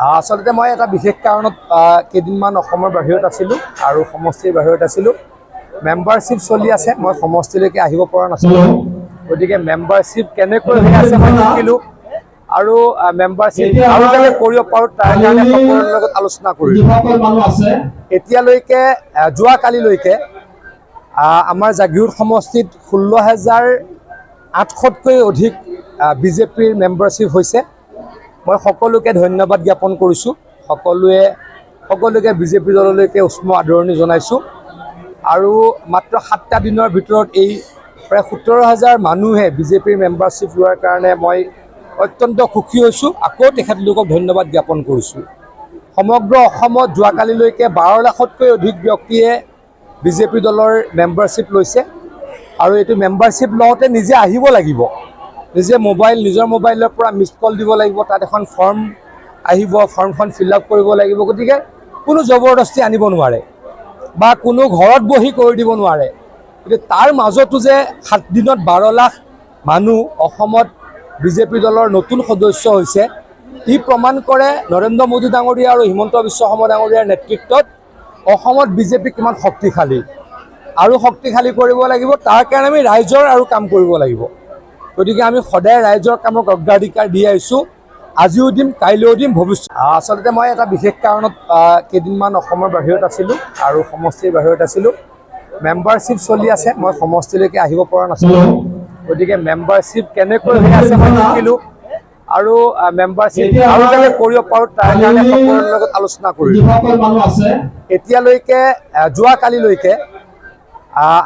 আচলতে মই এটা বিশেষ কাৰণত কেইদিনমান অসমৰ বাহিৰত আছিলোঁ আৰু সমষ্টিৰ বাহিৰত আছিলোঁ। মেম্বাৰশ্বিপ চলি আছে, মই সমষ্টিলৈকে আহিব পৰা নাছিলোঁ। গতিকে মেম্বাৰশ্বিপ কেনেকৈ হৈ আছে মই শিকিলোঁ আৰু মেম্বাৰশ্বিপ আৰু যাতে কৰিব পাৰোঁ তাৰ কাৰণে সকলোৰে লগত আলোচনা কৰিলোঁ। এতিয়ালৈকে যোৱাকালিলৈকে আমাৰ জাগিৰোড সমষ্টিত 16,800তকৈ অধিক বিজেপিৰ মেম্বাৰশ্বিপ হৈছে। মই সকলোকে ধন্যবাদ জ্ঞাপন কৰিছোঁ। সকলোকে বিজেপি দললৈকে উষ্ম আদৰণি জনাইছোঁ আৰু মাত্ৰ 7টা দিনৰ ভিতৰত এই প্ৰায় 17,000 মানুহে বিজেপিৰ মেম্বাৰশ্বিপ লোৱাৰ কাৰণে মই অত্যন্ত সুখী হৈছোঁ। আকৌ তেখেতলোকক ধন্যবাদ জ্ঞাপন কৰিছোঁ। সমগ্ৰ অসমত যোৱাকালিলৈকে 12 লাখতকৈ অধিক ব্যক্তিয়ে বিজেপি দলৰ মেম্বাৰশ্বিপ লৈছে আৰু এইটো মেম্বাৰশ্বিপ লওঁতে নিজে আহিব লাগিব। নিজৰ মোবাইলৰ পৰা মিছ কল দিব লাগিব, তাত এখন ফৰ্ম আহিব, ফৰ্মখন ফিল আপ কৰিব লাগিব। গতিকে কোনো জবৰদস্তি আনিব নোৱাৰে বা কোনো ঘৰত বহি কৰি দিব নোৱাৰে। গতিকে তাৰ মাজতো যে 7 দিনত 12 লাখ মানুহ অসমত বিজেপি দলৰ নতুন সদস্য হৈছে, ই প্ৰমাণ কৰে নৰেন্দ্ৰ মোদী ডাঙৰীয়া আৰু হিমন্ত বিশ্ব শৰ্মা ডাঙৰীয়াৰ নেতৃত্বত অসমত বিজেপি কিমান শক্তিশালী আৰু শক্তিশালী কৰিব লাগিব। তাৰ কাৰণে আমি ৰাইজৰ আৰু কাম কৰিব লাগিব। গতিকে আমি সদায় ৰাইজৰ কামক অগ্ৰাধিকাৰ দি আহিছোঁ। আজিও দিম, কাইলৈও দিম, ভৱিষ্যত। আচলতে মই এটা বিশেষ কাৰণত কেইদিনমান অসমৰ বাহিৰত আছিলোঁ আৰু সমষ্টিৰ বাহিৰত আছিলোঁ। মেম্বাৰশ্বিপ চলি আছে, মই সমষ্টিলৈকে আহিব পৰা নাছিলোঁ। গতিকে মেম্বাৰশ্বিপ কেনেকৈ হৈ আছে মই শিকিলোঁ আৰু মেম্বাৰশ্বিপ আৰু যাতে কৰিব পাৰোঁ তাৰ কাৰণে সকলোৰে লগত আলোচনা কৰিলোঁ। এতিয়ালৈকে যোৱাকালিলৈকে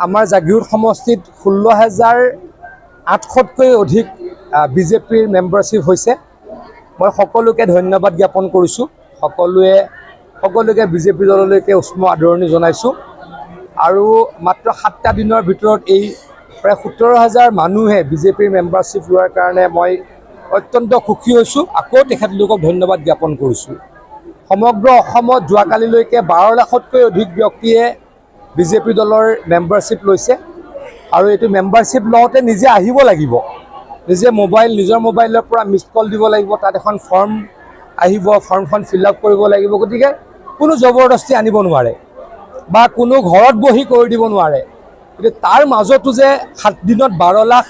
আমাৰ জাগিৰোড সমষ্টিত 16,800তকৈ অধিক বিজেপিৰ মেম্বাৰশ্বিপ হৈছে। মই সকলোকে ধন্যবাদ জ্ঞাপন কৰিছোঁ। সকলোকে বিজেপি দললৈকে উষ্ম আদৰণি জনাইছোঁ আৰু মাত্ৰ 7টা দিনৰ ভিতৰত এই প্ৰায় 17,000 মানুহে বিজেপিৰ মেম্বাৰশ্বিপ লোৱাৰ কাৰণে মই অত্যন্ত সুখী হৈছোঁ। আকৌ তেখেতলোকক ধন্যবাদ জ্ঞাপন কৰিছোঁ। সমগ্ৰ অসমত যোৱাকালিলৈকে 12 লাখতকৈ অধিক ব্যক্তিয়ে বিজেপি দলৰ মেম্বাৰশ্বিপ লৈছে আৰু এইটো মেম্বাৰশ্বিপ লওঁতে নিজে আহিব লাগিব। নিজৰ মোবাইলৰ পৰা মিছ কল দিব লাগিব, তাত এখন ফৰ্ম আহিব, ফৰ্মখন ফিল আপ কৰিব লাগিব। গতিকে কোনো জবৰদস্তি আনিব নোৱাৰে বা কোনো ঘৰত বহি কৰি দিব নোৱাৰে। গতিকে তাৰ মাজতো যে 7 দিনত 12 লাখ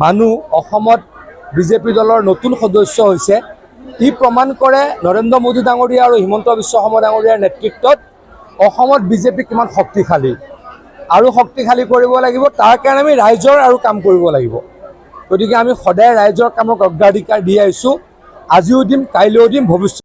মানুহ অসমত বিজেপি দলৰ নতুন সদস্য হৈছে, ই প্ৰমাণ কৰে নৰেন্দ্ৰ মোদী ডাঙৰীয়া আৰু হিমন্ত বিশ্ব শৰ্মা ডাঙৰীয়াৰ নেতৃত্বত অসমত বিজেপি কিমান শক্তিশালী আৰু শক্তিশালী কৰিব লাগিব। তাৰ কাৰণে আমি ৰাইজৰ আৰু কাম কৰিব লাগিব। গতিকে আমি সদায় ৰাইজৰ কামক অগ্ৰাধিকাৰ দি আহিছোঁ। আজিও দিম, কাইলৈও দিম, ভৱিষ্যত।